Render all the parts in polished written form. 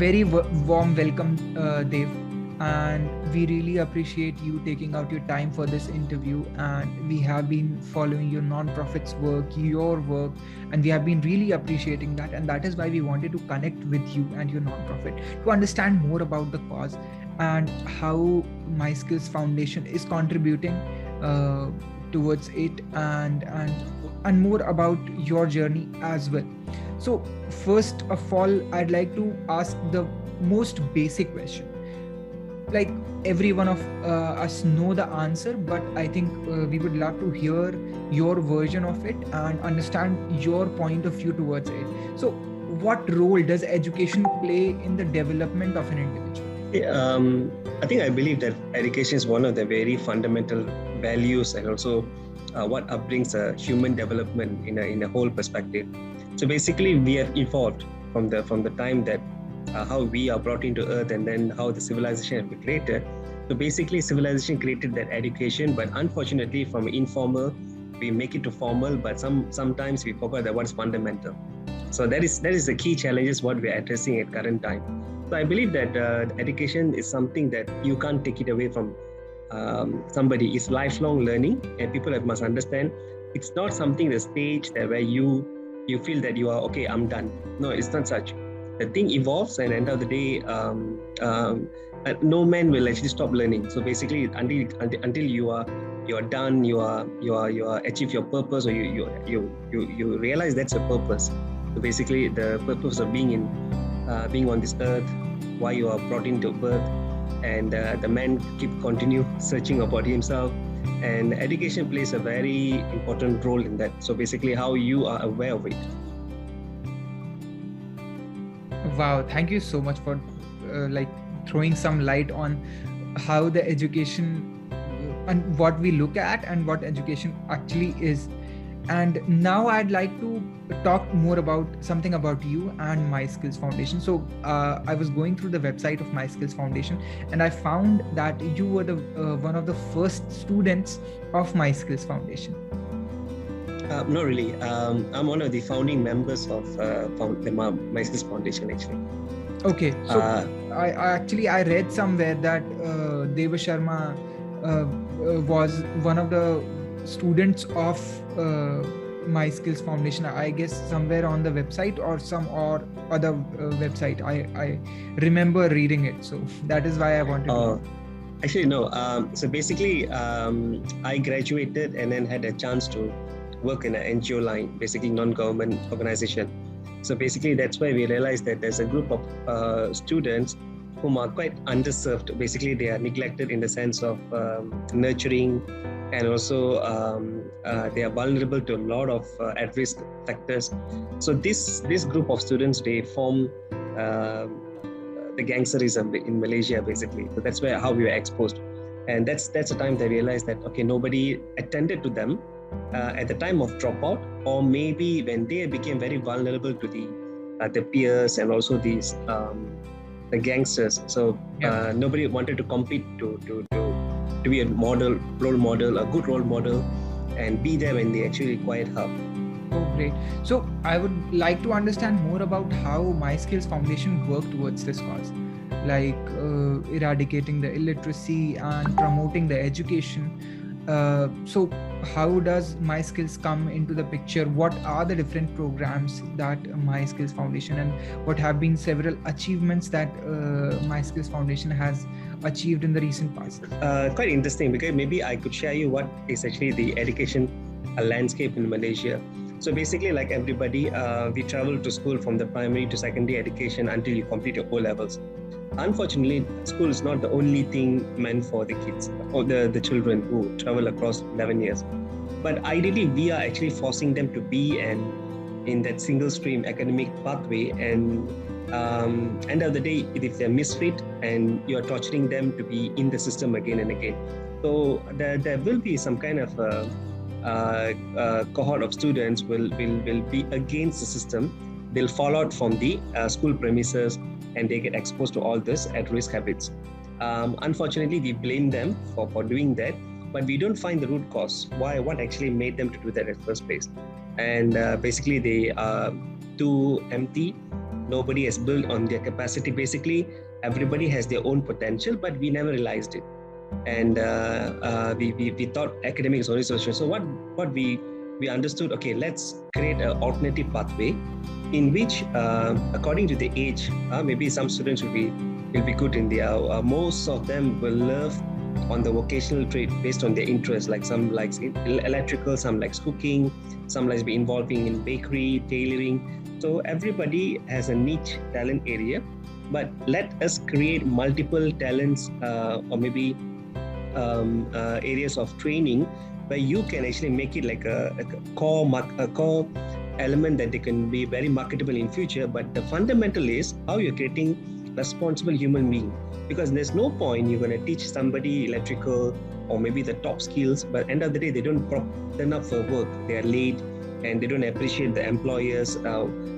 very warm welcome, Dev. And we really appreciate you taking out your time for this interview. And we have been following your non-profits work, your work, and we have been really appreciating that. And that is why we wanted to connect with you and your non-profit to understand more about the cause and how MySkills Foundation is contributing towards it, and more about your journey as well. So first of all, I'd like to ask the most basic question. Like, every one of us know the answer, but I think we would love to hear your version of it and understand your point of view towards it. So what role does education play in the development of an individual? I believe that education is one of the very fundamental values, and also what upbrings a human development in a whole perspective. So basically, we have evolved from the time that how we are brought into earth, and then how the civilization has been created. So basically, civilization created that education, but unfortunately, from informal, we make it to formal, but sometimes we forget that what's fundamental. So that is the key challenges what we are addressing at current time. So I believe that education is something that you can't take it away from somebody. It's lifelong learning, and people must understand it's not something the stage that where you feel that you are okay, I'm done. No, it's not such. The thing evolves, and at the end of the day, no man will actually stop learning. So basically, until you are done, you are achieve your purpose, or you realize that's a purpose. So basically, the purpose of being on this earth, why you are brought into birth, and the man continue searching about himself, and education plays a very important role in that. So basically, how you are aware of it. Wow, thank you so much for throwing some light on how the education and what we look at and what education actually is. And now I'd like to talk more about something about you and MySkills Foundation. So I was going through the website of MySkills Foundation, and I found that you were the one of the first students of MySkills Foundation. Not really. I'm one of the founding members of the MySkills Foundation, actually. Okay. So I read somewhere that Devasharma was one of the students of MySkills Foundation. I guess somewhere on the website or some or other website. I remember reading it. So that is why I wanted to. Actually, no. So basically, I graduated and then had a chance to work in an NGO line, basically non-government organization. So basically, that's why we realized that there's a group of students whom are quite underserved. Basically, they are neglected in the sense of nurturing, and also they are vulnerable to a lot of at-risk factors. So this group of students, they form the gangsterism in Malaysia, basically. So that's how we were exposed, and that's the time they realized that okay, nobody attended to them at the time of dropout, or maybe when they became very vulnerable to the peers and also these the gangsters. So nobody wanted to compete to be a role model, a good role model, and be there when they actually required help. Oh, great. So I would like to understand more about how MySkills Foundation worked towards this cause, like eradicating the illiteracy and promoting the education. So how does MySkills come into the picture? What are the different programs that MySkills Foundation, and what have been several achievements that MySkills Foundation has achieved in the recent past? Quite interesting, because maybe I could share you what is actually the education landscape in Malaysia. So basically, like everybody, we travel to school from the primary to secondary education until you complete your O-levels. Unfortunately, school is not the only thing meant for the kids or the children who travel across 11 years. But ideally, we are actually forcing them to be in that single stream academic pathway. And end of the day, if they're misfit and you're torturing them to be in the system again and again. So there will be some kind of cohort of students will be against the system. They'll fall out from the school premises, and they get exposed to all this at-risk habits. Unfortunately, we blame them for doing that, but we don't find the root cause. What actually made them to do that at first place? And basically, they are too empty. Nobody has built on their capacity. Basically, everybody has their own potential, but we never realized it. And we thought academic is only solution. So what we understood, okay, let's create an alternative pathway in which, according to the age, maybe some students will be good in their, most of them will love on the vocational trade based on their interests. Like some likes electrical, some likes cooking, some likes be involving in bakery, tailoring. So everybody has a niche talent area, but let us create multiple talents or maybe areas of training where you can actually make it like a core element that they can be very marketable in future. But the fundamental is how you're creating responsible human being, because there's no point you're going to teach somebody electrical or maybe the top skills, but end of the day they don't turn up for work, they are late, and they don't appreciate the employers.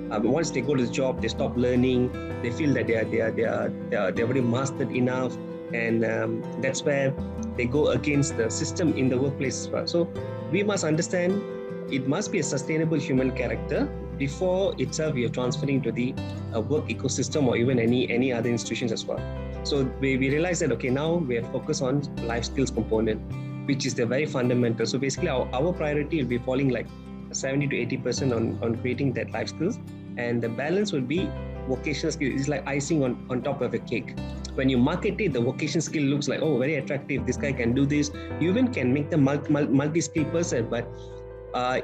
Once they go to the job, they stop learning, they feel that they're already mastered enough, and that's where they go against the system in the workplace as well. So we must understand it must be a sustainable human character before itself we are transferring to the work ecosystem or even any other institutions as well. So we realize that, okay, now we are focused on life skills component, which is the very fundamental. So basically our priority will be falling like 70 to 80% on creating that life skills, and the balance will be vocational skills. It's like icing on top of a cake. When you market it, the vocational skill looks like, oh, very attractive, this guy can do this. You even can make them multi-skilled person, but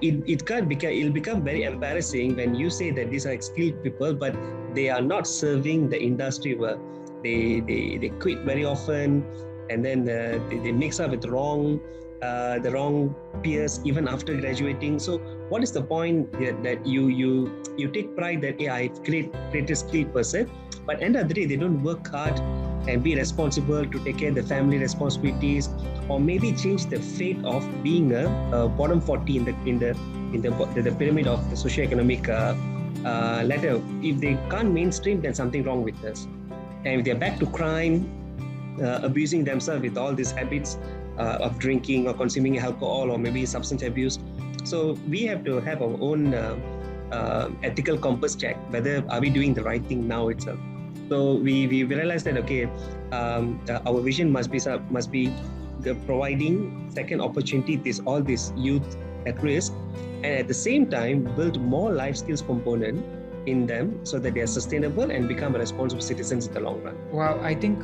it'll become very embarrassing when you say that these are skilled people, but they are not serving the industry well. They quit very often, and then they mix up with the wrong peers even after graduating. So what is the point that you take pride that, yeah, I've created a skilled person, but end of the day they don't work hard and be responsible to take care of the family responsibilities, or maybe change the fate of being a bottom 40 in the pyramid of the socioeconomic ladder. If they can't mainstream, then something wrong with us. And if they're back to crime, abusing themselves with all these habits of drinking or consuming alcohol or maybe substance abuse. So we have to have our own ethical compass check, whether are we doing the right thing now itself. So we realized that, okay, our vision must be providing second opportunity to all these youth at risk, and at the same time build more life skills component in them so that they are sustainable and become responsible citizens in the long run. Wow, I think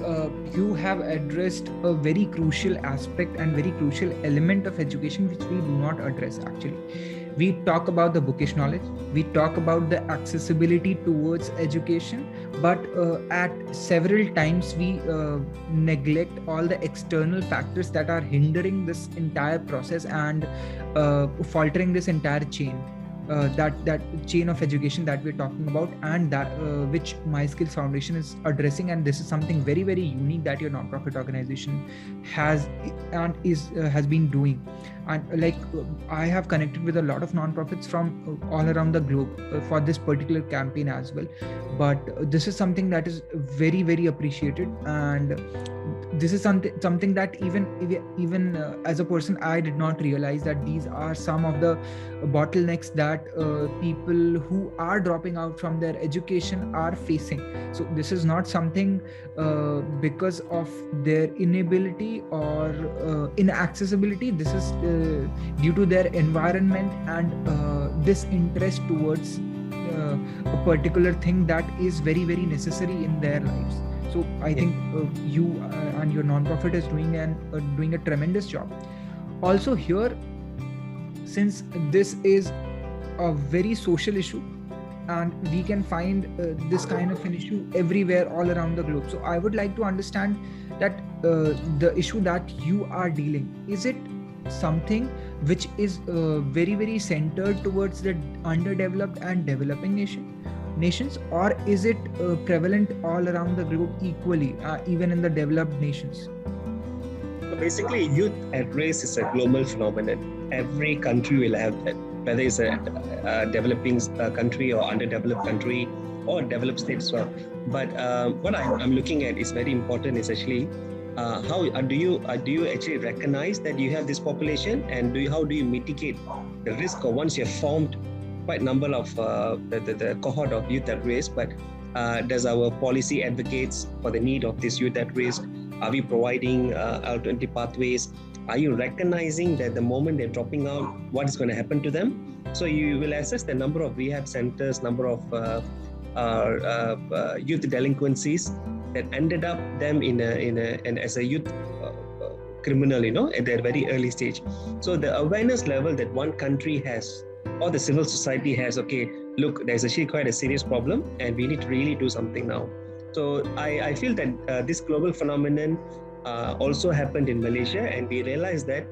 you have addressed a very crucial aspect and very crucial element of education which we do not address actually. We talk about the bookish knowledge, we talk about the accessibility towards education, but at several times we neglect all the external factors that are hindering this entire process and faltering this entire chain. That chain of education that we're talking about, and that which MySkills Foundation is addressing. And this is something very, very unique that your nonprofit organization has been doing. And like I have connected with a lot of nonprofits from all around the globe for this particular campaign as well, but this is something that is very, very appreciated. And this is something that even as a person, I did not realize that these are some of the bottlenecks that people who are dropping out from their education are facing. So this is not something because of their inability or inaccessibility. This is due to their environment and disinterest towards a particular thing that is very, very necessary in their lives. So I think you and your nonprofit is doing a tremendous job. Also here, since this is a very social issue and we can find this kind of an issue everywhere all around the globe. So I would like to understand that the issue that you are dealing, is it something which is very, very centered towards the underdeveloped and developing nations, or is it prevalent all around the globe equally, even in the developed nations? So basically, youth at risk is a global phenomenon. Every country will have that, whether it's a developing country or underdeveloped country or developed state as well. But what I'm looking at is very important is actually how do you actually recognize that you have this population, and how do you mitigate the risk of once you've formed quite number of the cohort of youth at risk, but does our policy advocates for the need of this youth at risk? Are we providing alternative pathways? Are you recognizing that the moment they're dropping out, what is going to happen to them? So you will assess the number of rehab centers, number of youth delinquencies that ended up them and as a youth criminal, at their very early stage. So the awareness level that one country has or the civil society has, okay, look, there's actually quite a serious problem and we need to really do something now. So I feel that this global phenomenon also happened in Malaysia, and we realized that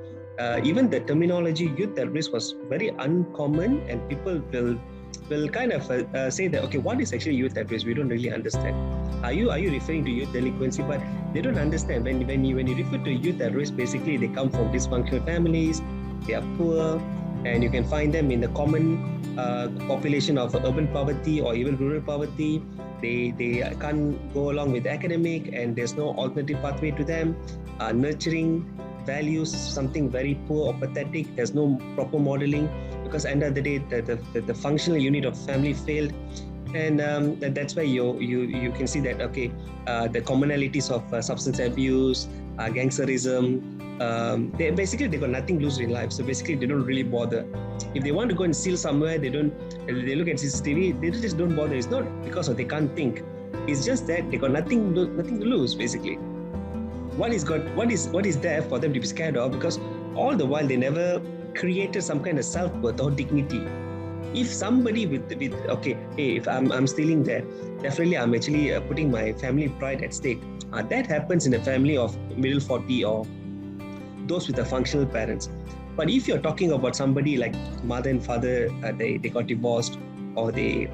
even the terminology youth at risk was very uncommon, and people will kind of say that, okay, what is actually youth at risk? We don't really understand. Are you referring to youth delinquency? But they don't understand. When you refer to youth at risk, basically they come from dysfunctional families, they are poor, and you can find them in the common population of urban poverty or even rural poverty. They can't go along with academic, and there's no alternative pathway to them. Nurturing values something very poor or pathetic. There's no proper modeling, because end of the day the functional unit of family failed, and that's why you can see that, okay, the commonalities of substance abuse, gangsterism, they got nothing to lose in life, so basically they don't really bother. If they want to go and steal somewhere, they look at CCTV, they just don't bother. It's not because they can't think, it's just that they got nothing to lose. Basically, what is there for them to be scared of? Because all the while they never created some kind of self-worth or dignity. If somebody with okay, hey, if I'm stealing that, definitely I'm actually putting my family pride at stake. That happens in a family of middle 40 or those with the functional parents. But if you're talking about somebody like mother and father, they got divorced, or they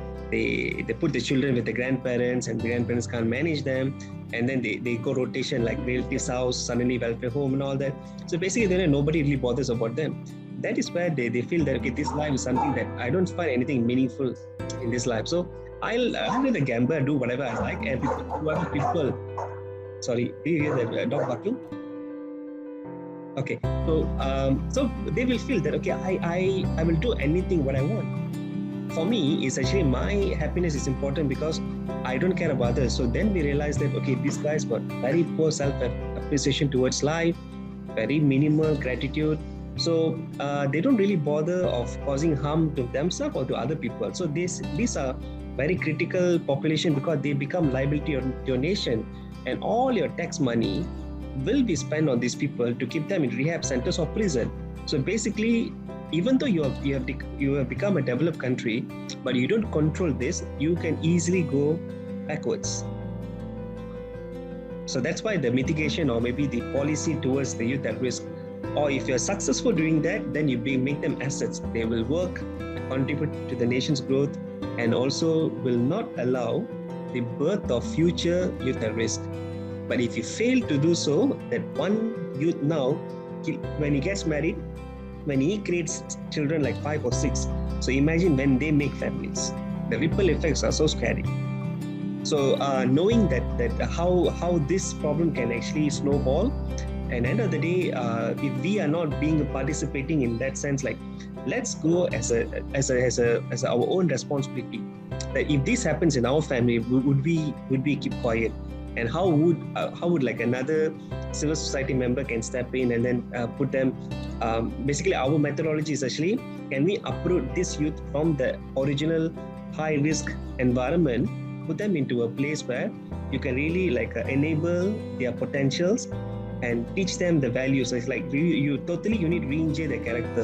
put the children with the grandparents, and the grandparents can't manage them, and then they go rotation like relatives' house, suddenly welfare home and all that. So basically then nobody really bothers about them. That is where they feel that, okay, this life is something that I don't find anything meaningful in this life. So I'll be the gambler, do whatever I like, and people. Sorry, do you hear the dog barking? Okay, so they will feel that, okay, I will do anything what I want. For me, it's actually my happiness is important because I don't care about others. So then we realize that, okay, these guys got very poor self-appreciation towards life, very minimal gratitude. So they don't really bother of causing harm to themselves or to other people. So these are very critical population, because they become liability to your nation, and all your tax money will be spent on these people to keep them in rehab centers or prison. So basically, even though you have become a developed country, but you don't control this, you can easily go backwards. So that's why the mitigation, or maybe the policy towards the youth at risk, or if you're successful doing that, then you make them assets. They will work, contribute to the nation's growth, and also will not allow the birth of future youth at risk. But if you fail to do so, that one youth now, when he gets married, when he creates children like 5 or 6, so imagine when they make families, the ripple effects are so scary. So knowing that how this problem can actually snowball, and end of the day, if we are not participating in that sense, like, let's go as our own responsibility. That if this happens in our family, would we keep quiet? And how would like another civil society member can step in and then put them, basically our methodology is actually, can we uproot this youth from the original high risk environment, put them into a place where you can really enable their potentials and teach them the values. So it's like you need to re-engineer their character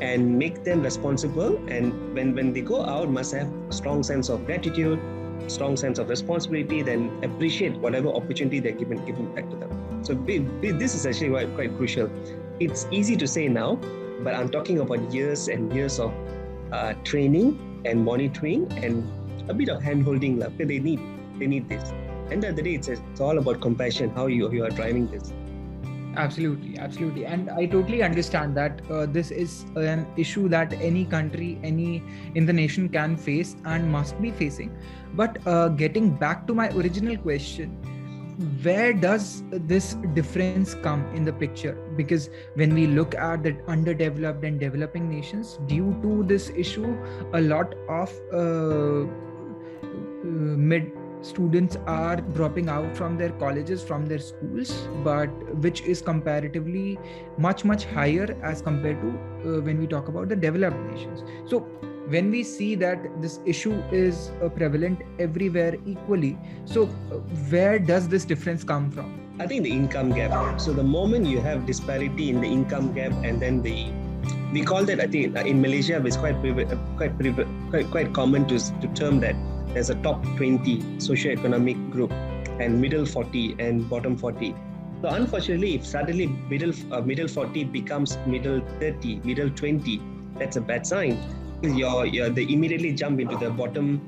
and make them responsible, and when they go out, must have strong sense of gratitude, strong sense of responsibility, then appreciate whatever opportunity they're given back to them. So this is actually quite crucial. It's easy to say now, but I'm talking about years and years of training and monitoring and a bit of hand-holding. They need this. End of the day, it's all about compassion, how you are driving this. Absolutely. And I totally understand that this is an issue that any country, any in the nation can face and must be facing. But getting back to my original question, where does this difference come in the picture? Because when we look at the underdeveloped and developing nations, due to this issue, a lot of mid students are dropping out from their colleges, from their schools, but which is comparatively much higher as compared to when we talk about the developed nations. So when we see that this issue is prevalent everywhere equally, so where does this difference come from? I think the income gap. So the moment you have disparity in the income gap, and then we call that, I think in Malaysia it's quite common to term that there's a top 20 socioeconomic group and middle 40 and bottom 40. So unfortunately, if suddenly middle 40 becomes middle 30, middle 20, that's a bad sign. They immediately jump into the bottom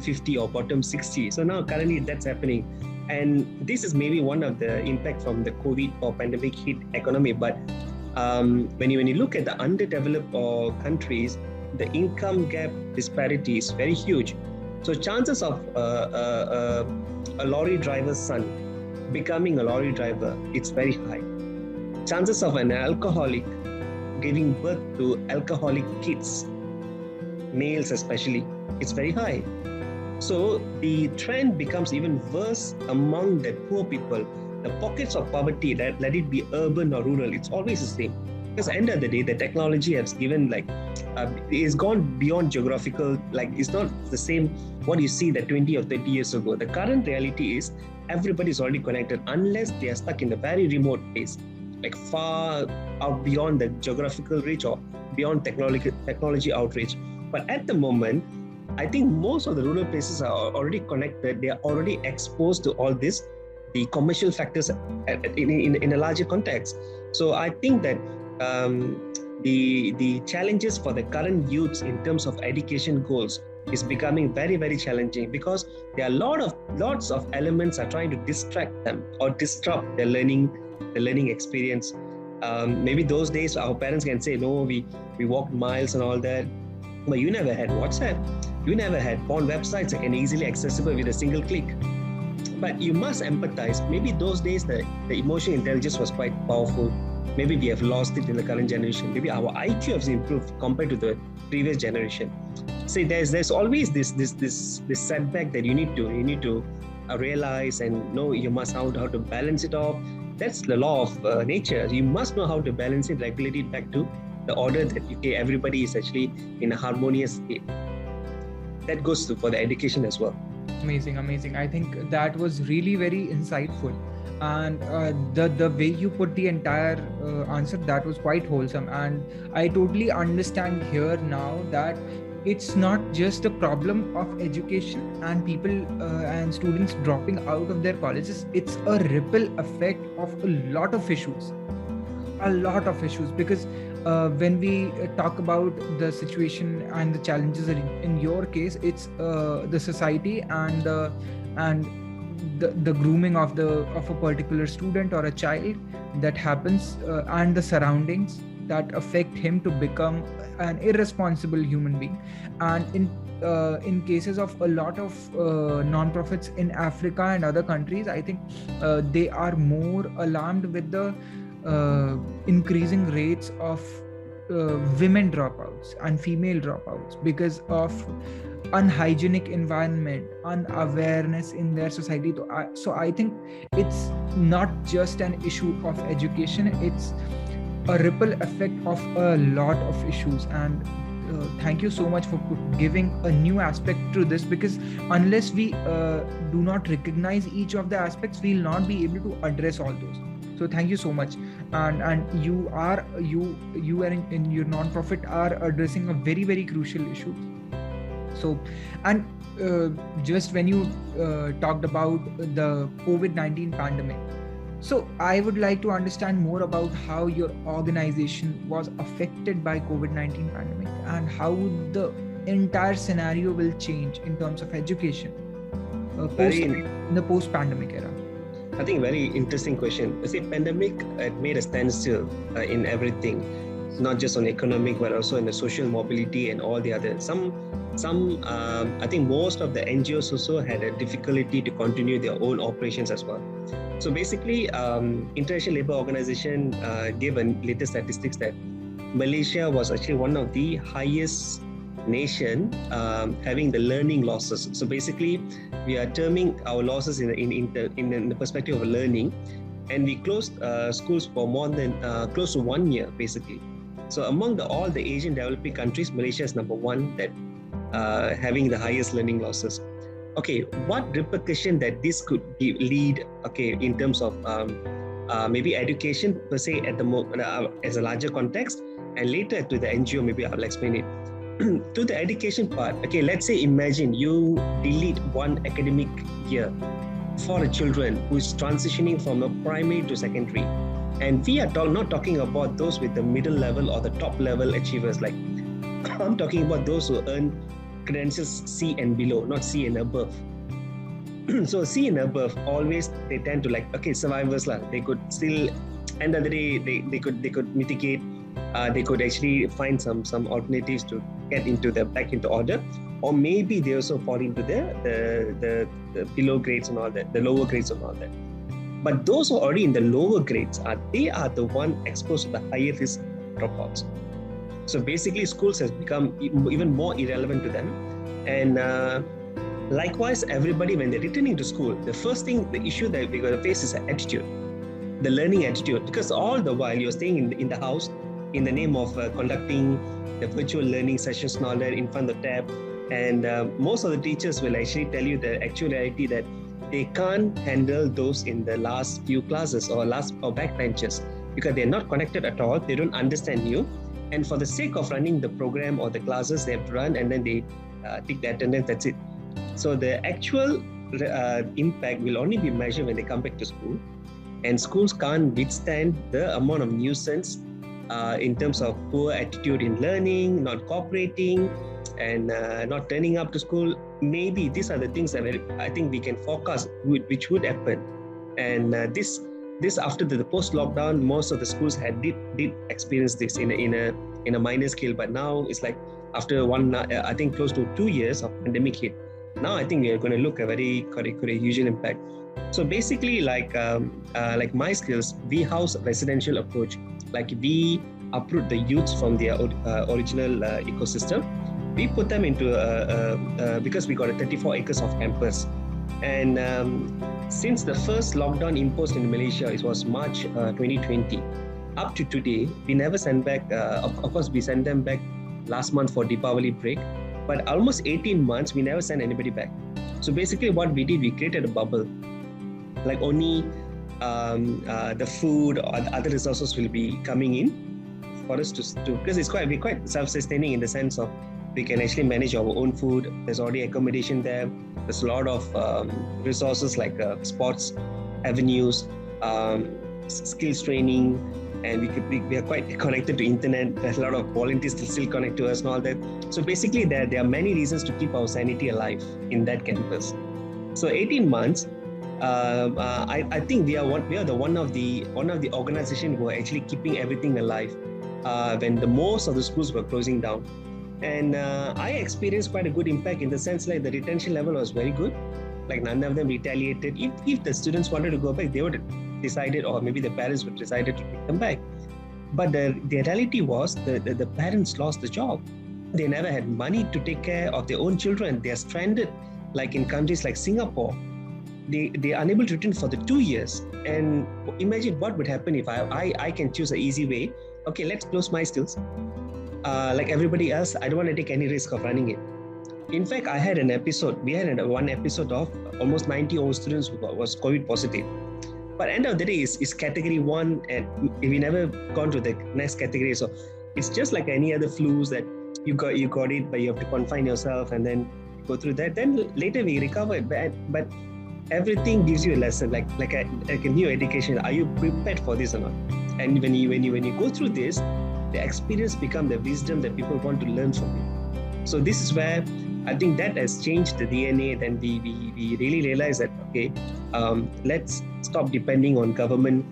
50 or bottom 60. So now currently that's happening. And this is maybe one of the impact from the COVID or pandemic hit economy. But when you look at the underdeveloped countries, the income gap disparity is very huge. So chances of a lorry driver's son becoming a lorry driver, it's very high. Chances of an alcoholic giving birth to alcoholic kids, males especially, it's very high. So the trend becomes even worse among the poor people. The pockets of poverty, let it be urban or rural, it's always the same. Because at the end of the day, the technology has given it's gone beyond geographical, it's not the same what you see that 20 or 30 years ago. The current reality is everybody is already connected unless they are stuck in the very remote place, far out beyond the geographical reach or beyond technology outreach. But at the moment, I think most of the rural places are already connected. They are already exposed to all this, the commercial factors in a larger context. So I think that the challenges for the current youths in terms of education goals is becoming very, very challenging, because there are lots of elements are trying to distract them or disrupt their learning experience. Maybe those days our parents can say, no, we walked miles and all that, but you never had WhatsApp, you never had porn websites that can easily accessible with a single click. But you must empathize. Maybe those days the emotional intelligence was quite powerful. Maybe we have lost it in the current generation. Maybe our IQ has improved compared to the previous generation. See, there's always this setback that you need to realize and know. You must know how to balance it off. That's the law of nature. You must know how to balance it, regulate it back to the order that everybody is actually in a harmonious state. That goes for the education as well. Amazing. I think that was really very insightful. And the way you put the entire answer, that was quite wholesome. And I totally understand here now that it's not just a problem of education and people and students dropping out of their colleges. It's a ripple effect of a lot of issues, because when we talk about the situation and the challenges in your case, it's the society and the grooming of a particular student or a child that happens, and the surroundings that affect him to become an irresponsible human being. And in cases of a lot of non-profits in Africa and other countries, I think they are more alarmed with the increasing rates of women dropouts and female dropouts because of unhygienic environment, unawareness in their society. So I think it's not just an issue of education, it's a ripple effect of a lot of issues. And thank you so much for giving a new aspect to this, because unless we do not recognize each of the aspects, we'll not be able to address all those. So thank you so much. And you and in your non-profit are addressing a very, very crucial issue. So, and just when you talked about the COVID-19 pandemic, so I would like to understand more about how your organization was affected by COVID-19 pandemic and how the entire scenario will change in terms of education in the post-pandemic era. I think very interesting question. You see, pandemic made a standstill in everything, not just on economic, but also in the social mobility and all the other. Some I think most of the NGOs also had a difficulty to continue their own operations as well. So basically, International Labour Organization gave a latest statistics that Malaysia was actually one of the highest nation having the learning losses. So basically, we are terming our losses in the perspective of learning, and we closed schools for more than close to 1 year, basically. So among all the Asian developing countries, Malaysia is number one that having the highest learning losses. Okay, what repercussion that this could lead? Okay, in terms of maybe education per se at the as a larger context, and later to the NGO, maybe I'll explain it. To the education part, okay, let's say imagine you delete one academic year for a children who is transitioning from a primary to secondary. And we are not talking about those with the middle level or the top level achievers. Like I'm talking about those who earn credentials C and below, not C and above. So C and above, always they tend to like, okay, survivors lah. They could still, end of the day, they could mitigate. They could actually find some alternatives to get back into order, or maybe they also fall into the below grades and all that, the lower grades and all that. But those who are already in the lower grades they are the one exposed to the higher risk dropouts. So basically, schools has become even more irrelevant to them. And likewise, everybody, when they're returning to school, the issue that we're going to face is the attitude, the learning attitude, because all the while you're staying in the house in the name of conducting the virtual learning sessions and all that in front of the tab. And most of the teachers will actually tell you the actual reality that they can't handle those in the last few classes or backbenchers because they're not connected at all. They don't understand you. And for the sake of running the program or the classes, they have to run and then they take the attendance, that's it. So the actual impact will only be measured when they come back to school. And schools can't withstand the amount of nuisance in terms of poor attitude in learning, not cooperating, and not turning up to school. Maybe these are the things that I think we can forecast which would happen. And this after the post-lockdown, most of the schools did experience this in a minor scale. But now it's like after I think close to 2 years of pandemic hit. Now I think we are going to look a very huge impact. So basically, like MySkills, we house a residential approach. Like we uproot the youths from their original ecosystem. We put them into because we got 34 acres of campus. And since the first lockdown imposed in Malaysia, it was March 2020, up to today, we never sent back, of course, we sent them back last month for Deepavali break, but almost 18 months, we never sent anybody back. So basically what we did, we created a bubble. Like only the food or the other resources will be coming in for us to because we're quite self-sustaining in the sense of we can actually manage our own food. There's already accommodation there. There's a lot of resources like sports avenues, skills training, and we are quite connected to internet. There's a lot of volunteers to still connect to us and all that. So basically, there are many reasons to keep our sanity alive in that campus. So 18 months. I think we are one of the organization who are actually keeping everything alive when the most of the schools were closing down. And I experienced quite a good impact in the sense like the retention level was very good. Like none of them retaliated. If the students wanted to go back, they would have decided, or maybe the parents would decided to take them back. But the reality was the parents lost the job. They never had money to take care of their own children. They are stranded, like in countries like Singapore. They are unable to return for the 2 years. And imagine what would happen if I can choose an easy way. Okay, let's close MySkills. Like everybody else, I don't want to take any risk of running it. In fact, we had one episode of almost 90 old students who was COVID positive. But end of the day is category 1, and we never gone to the next category. So it's just like any other flus that you got it, but you have to confine yourself and then go through that. Then later we recovered, but everything gives you a lesson, like a new education. Are you prepared for this or not? And when you go through this, the experience becomes the wisdom that people want to learn from you. So this is where I think that has changed the DNA. Then we really realize that, okay, let's stop depending on government,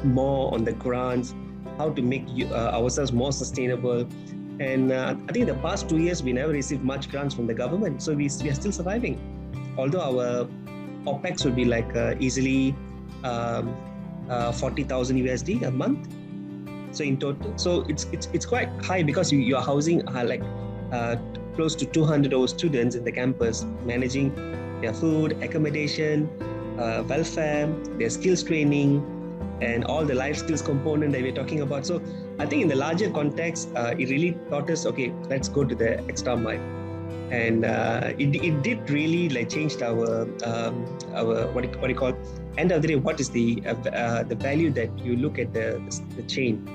more on the grants, how to make ourselves more sustainable. And I think the past 2 years, we never received much grants from the government. So we are still surviving. Although our OPEX would be like easily 40,000 USD a month. So in total, so it's quite high because you are housing close to 200 over students in the campus, managing their food, accommodation, welfare, their skills training, and all the life skills component that we're talking about. So I think in the larger context, it really taught us, okay, let's go to the extra mile. And it did really like changed our what do you call, end of the day, what is the value that you look at the chain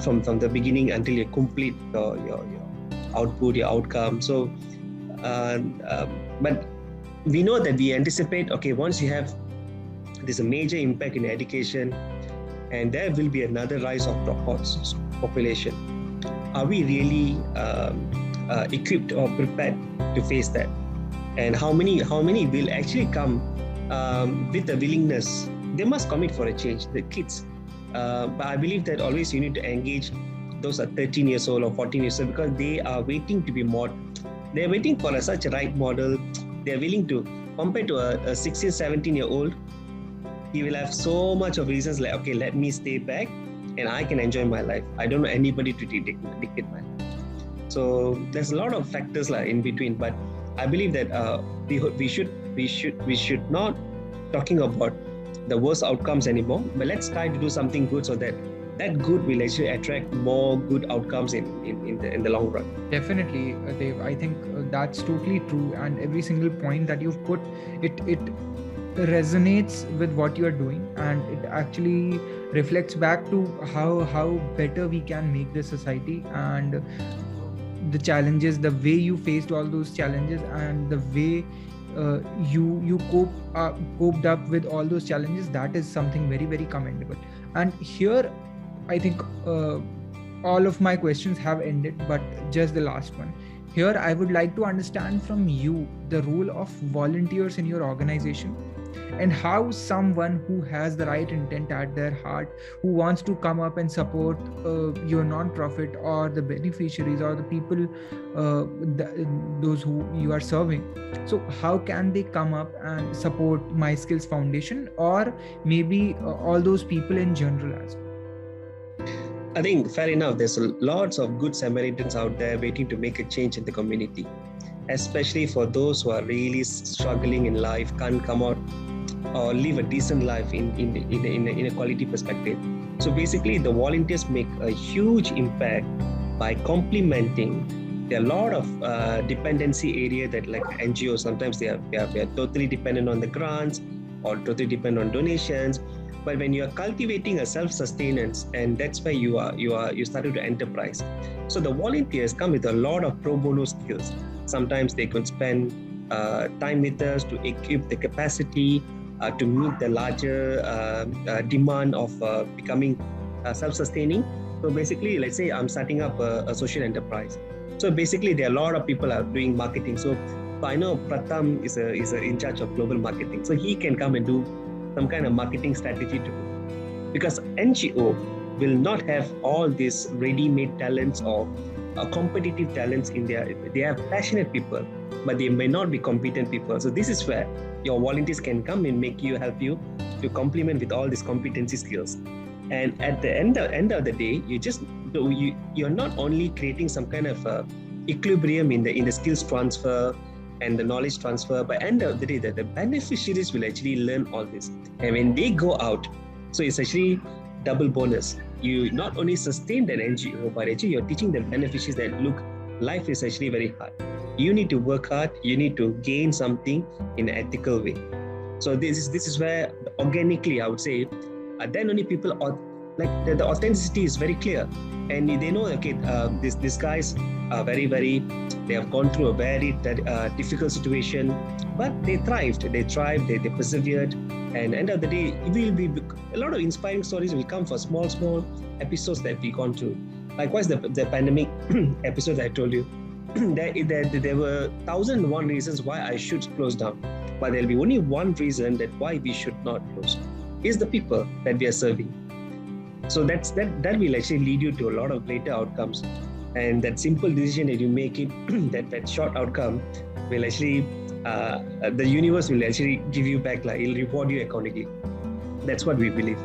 from the beginning until you complete your output, your outcome. So but we know that we anticipate, okay, once you have there's a major impact in education, and there will be another rise of dropouts population. Are we really equipped or prepared to face that? And how many will actually come with the willingness? They must commit for a change, the kids. But I believe that always you need to engage those are 13 years old or 14 years old, because they are waiting to be they're waiting for such a right model. They're willing to, compared to a 16, 17-year-old, he will have so much of reasons like, okay, let me stay back and I can enjoy my life. I don't know anybody to dictate my life. So there's a lot of factors in between, but I believe that we should not talking about the worst outcomes anymore, but let's try to do something good so that good will actually attract more good outcomes in the long run. Definitely, Dev. I think that's totally true, and every single point that you've put, it resonates with what you are doing, and it actually reflects back to how better we can make the society, and the challenges, the way you faced all those challenges, and the way you coped up with all those challenges. That is something very, very commendable. And here I think all of my questions have ended, but just the last one. Here I would like to understand from you the role of volunteers in your organization, and how someone who has the right intent at their heart, who wants to come up and support your non-profit or the beneficiaries or the people, those who you are serving. So how can they come up and support MySkills Foundation, or maybe all those people in general as well? I think fair enough. There's lots of good Samaritans out there waiting to make a change in the community, especially for those who are really struggling in life, can't come out or live a decent life in a quality perspective. So basically, the volunteers make a huge impact by complementing. There are a lot of dependency area that like NGOs, sometimes they are totally dependent on the grants or totally dependent on donations. But when you are cultivating a self-sustenance, and that's where you started to enterprise. So the volunteers come with a lot of pro bono skills. Sometimes they could spend time with us to equip the capacity to meet the larger demand of becoming self-sustaining. So basically, let's say I'm starting up a social enterprise. So basically, there are a lot of people are doing marketing. So I know Pratham is in charge of global marketing. So he can come and do some kind of marketing strategy too. Because NGO will not have all these ready-made talents or competitive talents in there. They have passionate people, but they may not be competent people. So this is where your volunteers can come and help you to complement with all these competency skills. And at the end of the day, you're not only creating some kind of equilibrium in the skills transfer and the knowledge transfer, but end of the day, that the beneficiaries will actually learn all this. And when they go out, so it's actually double bonus. You not only sustain that NGO, but actually you're teaching the beneficiaries that, look, life is actually very hard. You need to work hard. You need to gain something in an ethical way. So this is where organically, I would say, then only people are like the authenticity is very clear, and they know, okay, these guys are very, they have gone through a very difficult situation, but they thrived, they persevered, and end of the day, it will be a lot of inspiring stories will come for small episodes that we gone through. Likewise, the pandemic episode that I told you, there were 1,001 reasons why I should close down, but there'll be only one reason that why we should not close, is the people that we are serving. So that will actually lead you to a lot of greater outcomes. And that simple decision that you make it, that short outcome will actually, the universe will actually give you back, like it'll reward you accordingly. That's what we believe.